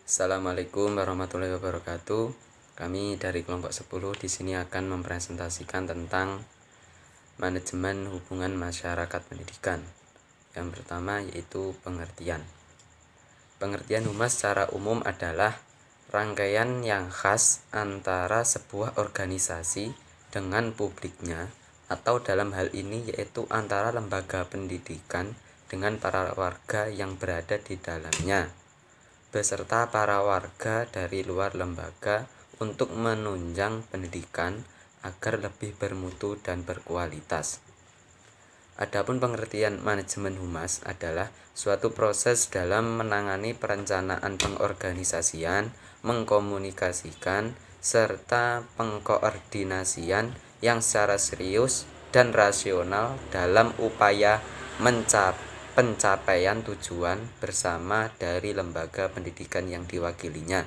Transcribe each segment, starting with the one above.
Assalamualaikum warahmatullahi wabarakatuh. Kami dari kelompok 10 di sini akan mempresentasikan tentang manajemen hubungan masyarakat pendidikan. Yang pertama yaitu pengertian. Pengertian humas secara umum adalah rangkaian yang khas antara sebuah organisasi dengan publiknya, atau dalam hal ini yaitu antara lembaga pendidikan dengan para warga yang berada di dalamnya, beserta para warga dari luar lembaga untuk menunjang pendidikan agar lebih bermutu dan berkualitas. Adapun pengertian manajemen humas adalah suatu proses dalam menangani perencanaan pengorganisasian, mengkomunikasikan, serta pengkoordinasian yang secara serius dan rasional dalam upaya pencapaian tujuan bersama dari lembaga pendidikan yang diwakilinya.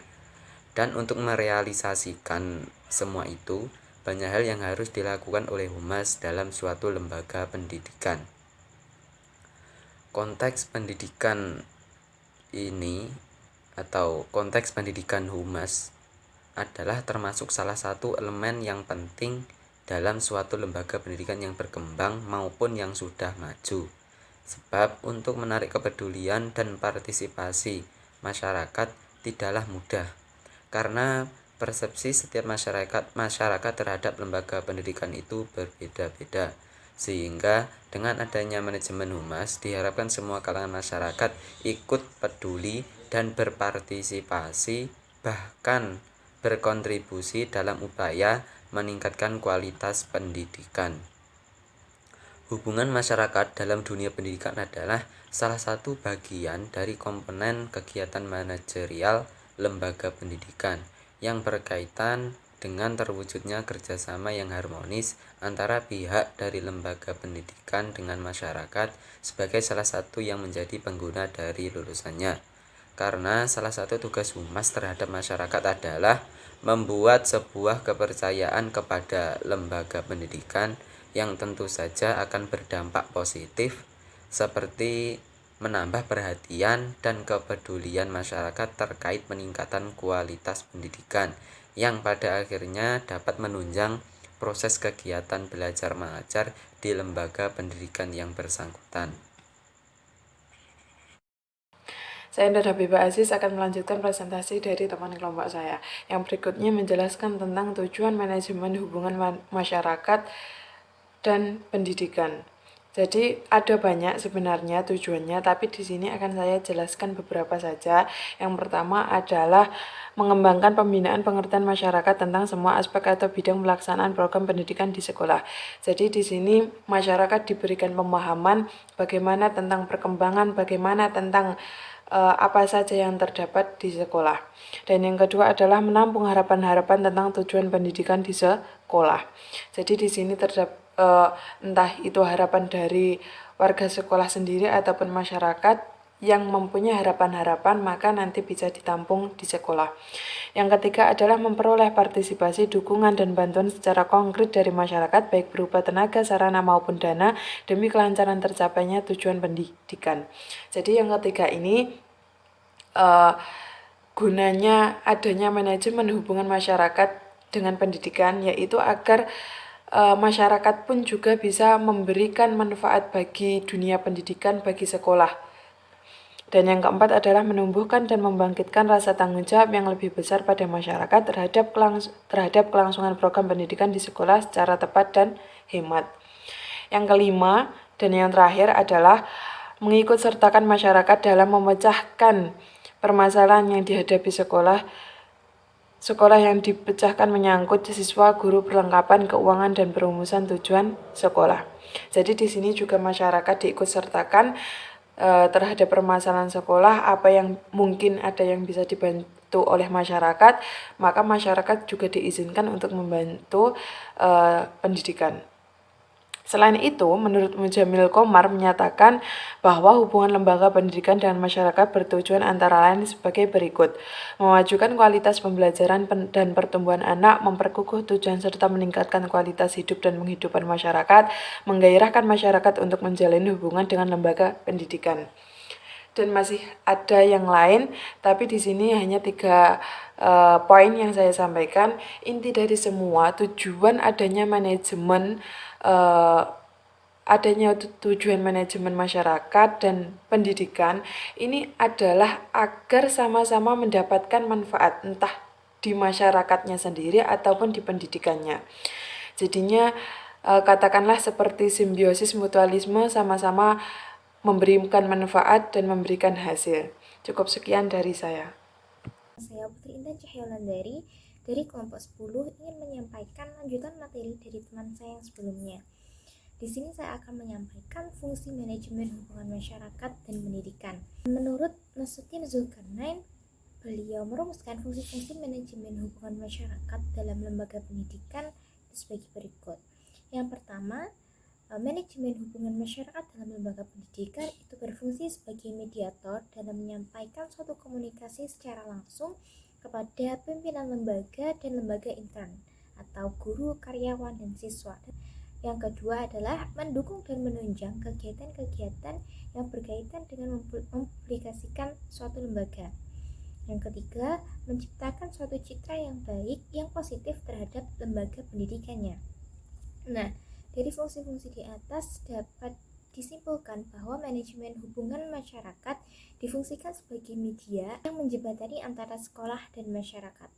Dan untuk merealisasikan semua itu, banyak hal yang harus dilakukan oleh humas dalam suatu lembaga pendidikan. Konteks pendidikan ini atau konteks pendidikan humas adalah termasuk salah satu elemen yang penting dalam suatu lembaga pendidikan yang berkembang maupun yang sudah maju. Sebab untuk menarik kepedulian dan partisipasi masyarakat tidaklah mudah, karena persepsi setiap masyarakat terhadap lembaga pendidikan itu berbeda-beda. Sehingga dengan adanya manajemen humas diharapkan semua kalangan masyarakat ikut peduli dan berpartisipasi, bahkan berkontribusi dalam upaya meningkatkan kualitas pendidikan. Hubungan masyarakat dalam dunia pendidikan adalah salah satu bagian dari komponen kegiatan manajerial lembaga pendidikan yang berkaitan dengan terwujudnya kerjasama yang harmonis antara pihak dari lembaga pendidikan dengan masyarakat sebagai salah satu yang menjadi pengguna dari lulusannya. Karena salah satu tugas humas terhadap masyarakat adalah membuat sebuah kepercayaan kepada lembaga pendidikan yang tentu saja akan berdampak positif, seperti menambah perhatian dan kepedulian masyarakat terkait peningkatan kualitas pendidikan yang pada akhirnya dapat menunjang proses kegiatan belajar mengajar di lembaga pendidikan yang bersangkutan. Saya Indra Habibah Aziz akan melanjutkan presentasi dari teman kelompok saya. Yang berikutnya menjelaskan tentang tujuan manajemen hubungan masyarakat dan pendidikan. Jadi ada banyak sebenarnya tujuannya, tapi di sini akan saya jelaskan beberapa saja. Yang pertama adalah mengembangkan pembinaan pengertian masyarakat tentang semua aspek atau bidang pelaksanaan program pendidikan di sekolah. Jadi di sini masyarakat diberikan pemahaman bagaimana tentang perkembangan, bagaimana tentang apa saja yang terdapat di sekolah. Dan yang kedua adalah menampung harapan-harapan tentang tujuan pendidikan di sekolah. Jadi di sini terdapat entah itu harapan dari warga sekolah sendiri ataupun masyarakat yang mempunyai harapan-harapan, maka nanti bisa ditampung di sekolah. Yang ketiga adalah memperoleh partisipasi, dukungan, dan bantuan secara konkret dari masyarakat, baik berupa tenaga, sarana, maupun dana, demi kelancaran tercapainya tujuan pendidikan. Jadi yang ketiga ini gunanya adanya manajemen hubungan masyarakat dengan pendidikan, yaitu agar masyarakat pun juga bisa memberikan manfaat bagi dunia pendidikan, bagi sekolah. Dan yang keempat adalah menumbuhkan dan membangkitkan rasa tanggung jawab yang lebih besar pada masyarakat terhadap kelangsungan program pendidikan di sekolah secara tepat dan hemat. Yang kelima dan yang terakhir adalah mengikut sertakan masyarakat dalam memecahkan permasalahan yang dihadapi sekolah yang dipecahkan menyangkut siswa, guru, perlengkapan, keuangan, dan perumusan tujuan sekolah. Jadi di sini juga masyarakat diikut sertakan terhadap permasalahan sekolah, apa yang mungkin ada yang bisa dibantu oleh masyarakat, maka masyarakat juga diizinkan untuk membantu pendidikan. Selain itu, menurut Mujamil Komar menyatakan bahwa hubungan lembaga pendidikan dengan masyarakat bertujuan antara lain sebagai berikut: memajukan kualitas pembelajaran dan pertumbuhan anak, memperkukuh tujuan serta meningkatkan kualitas hidup dan menghidupkan masyarakat, menggairahkan masyarakat untuk menjalin hubungan dengan lembaga pendidikan. dan masih ada yang lain, tapi di sini hanya 3 poin yang saya sampaikan. Inti dari semua tujuan adanya manajemen masyarakat dan pendidikan ini adalah agar sama-sama mendapatkan manfaat, entah di masyarakatnya sendiri ataupun di pendidikannya. Jadinya katakanlah seperti simbiosis mutualisme, sama-sama memberikan manfaat dan memberikan hasil. Cukup sekian dari saya. Saya Putri Intan Cahyolandari dari kelompok 10 ingin menyampaikan lanjutan materi dari teman saya yang sebelumnya. Di sini saya akan menyampaikan fungsi manajemen hubungan masyarakat dan pendidikan. Menurut Nasution Zulkarnain, beliau merumuskan fungsi-fungsi manajemen hubungan masyarakat dalam lembaga pendidikan sebagai berikut. Yang pertama, manajemen hubungan masyarakat dalam lembaga pendidikan itu berfungsi sebagai mediator dalam menyampaikan suatu komunikasi secara langsung kepada pimpinan lembaga dan lembaga intern atau guru, karyawan, dan siswa. Yang kedua adalah mendukung dan menunjang kegiatan-kegiatan yang berkaitan dengan mempublikasikan suatu lembaga. Yang ketiga, menciptakan suatu citra yang baik, yang positif terhadap lembaga pendidikannya. Nah, dari fungsi-fungsi di atas dapat disimpulkan bahwa manajemen hubungan masyarakat difungsikan sebagai media yang menjembatani antara sekolah dan masyarakat.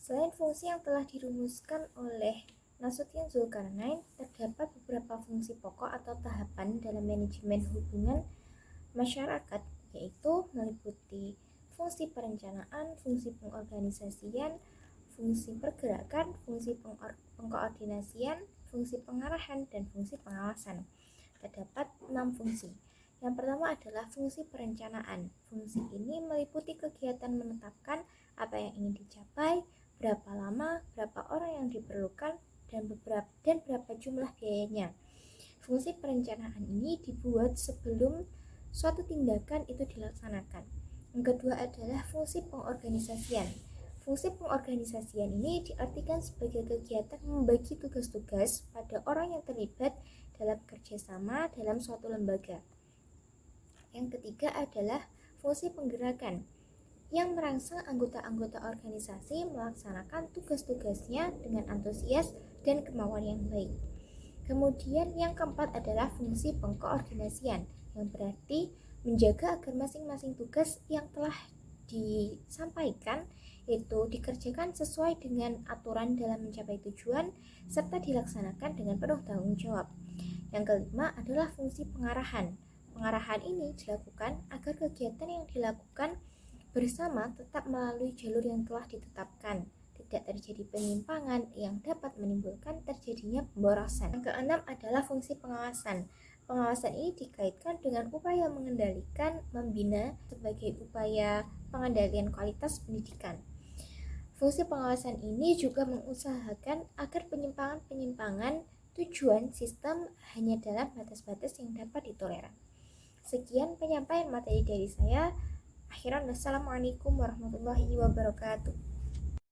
Selain fungsi yang telah dirumuskan oleh Nasution Zulkarnain, terdapat beberapa fungsi pokok atau tahapan dalam manajemen hubungan masyarakat, yaitu meliputi fungsi perencanaan, fungsi pengorganisasian, fungsi pergerakan, fungsi pengkoordinasian, fungsi pengarahan, dan fungsi pengawasan. Terdapat 6 fungsi. Yang pertama adalah fungsi perencanaan. Fungsi ini meliputi kegiatan menetapkan apa yang ingin dicapai, berapa lama, berapa orang yang diperlukan, dan berapa jumlah biayanya. Fungsi perencanaan ini dibuat sebelum suatu tindakan itu dilaksanakan. Yang kedua adalah fungsi pengorganisasian. Fungsi pengorganisasian ini diartikan sebagai kegiatan membagi tugas-tugas pada orang yang terlibat dalam kerjasama dalam suatu lembaga. Yang ketiga adalah fungsi penggerakan, yang merangsang anggota-anggota organisasi melaksanakan tugas-tugasnya dengan antusias dan kemauan yang baik. Kemudian yang keempat adalah fungsi pengkoordinasian, yang berarti menjaga agar masing-masing tugas yang telah disampaikan itu dikerjakan sesuai dengan aturan dalam mencapai tujuan serta dilaksanakan dengan penuh tanggung jawab. Yang kelima adalah fungsi pengarahan. Pengarahan ini dilakukan agar kegiatan yang dilakukan bersama tetap melalui jalur yang telah ditetapkan, tidak terjadi penyimpangan yang dapat menimbulkan terjadinya pemborosan. Yang keenam adalah fungsi pengawasan. Pengawasan ini dikaitkan dengan upaya mengendalikan, membina sebagai upaya pengendalian kualitas pendidikan. Fungsi pengawasan ini juga mengusahakan agar penyimpangan-penyimpangan tujuan sistem hanya dalam batas-batas yang dapat ditoleran. Sekian penyampaian materi dari saya. Akhiran, wassalamualaikum warahmatullahi wabarakatuh.